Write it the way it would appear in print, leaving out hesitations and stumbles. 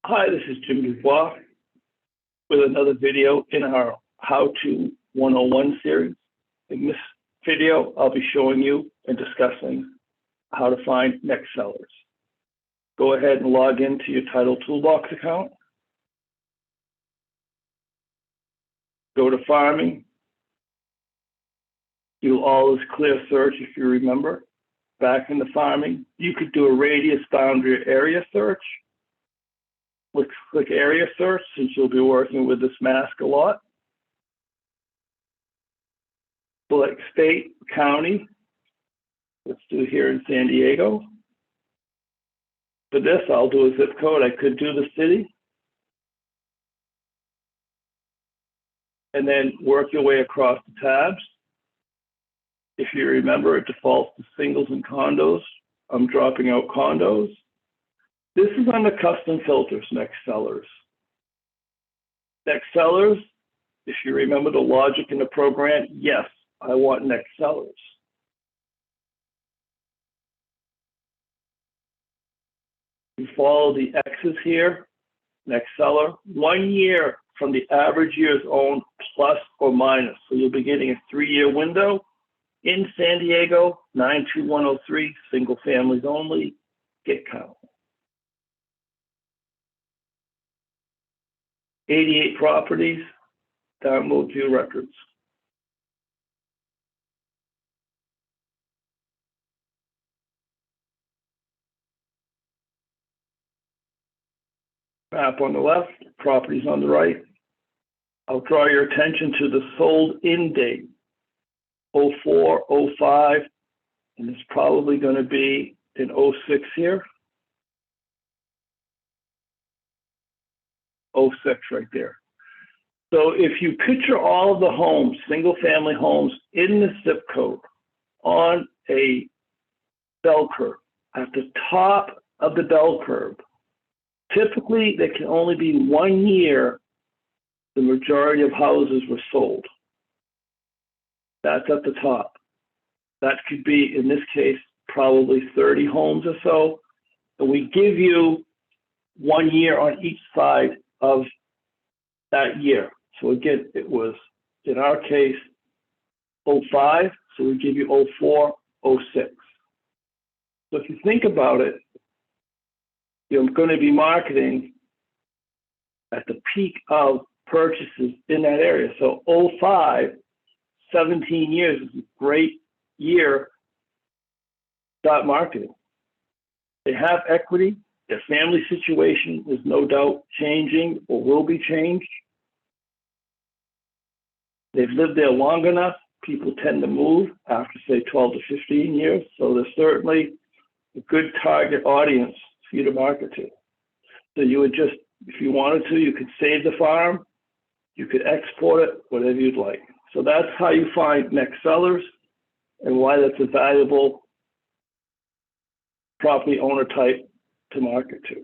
Hi, this is Jim Dubois with another video in our How To 101 series. In this video, I'll be showing you and discussing how to find next sellers. Go ahead and log into your Title Toolbox account. Go to farming. Do always clear search if you remember. Back into farming, you could do a radius boundary area search. Click area search since you'll be working with this mask a lot. Select state, county. Let's do here in San Diego. For this, I'll do a zip code. I could do the city. And then work your way across the tabs. If you remember, it defaults to singles and condos. I'm dropping out condos. This is under custom filters, next sellers. Next sellers, if you remember the logic in the program, yes, I want next sellers. You follow the X's here, next seller, 1 year from the average years owned plus or minus. So you'll be getting a 3-year window in San Diego, 92103, single families only, get count. 88 properties, download view records. Map on the left, properties on the right. I'll draw your attention to the sold in date, 04, 05, and it's probably going to be in 06 here. 06 right there. So if you picture all of the homes, single family homes in the zip code on a bell curve, at the top of the bell curve, typically there can only be 1 year the majority of houses were sold. That's at the top. That could be, in this case, probably 30 homes or so. And we give you 1 year on each side of that year. So again, it was, in our case, 05, so we give you 04, 06. So if you think about it, you're going to be marketing at the peak of purchases in that area. So 05, 17 years is a great year to start marketing. They have equity. Their family situation is no doubt changing or will be changed. They've lived there long enough. People tend to move after, say, 12 to 15 years. So they're certainly a good target audience for you to market to. So you would just, if you wanted to, you could save the farm. You could export it, whatever you'd like. So that's how you find next sellers and why that's a valuable property owner type to market to.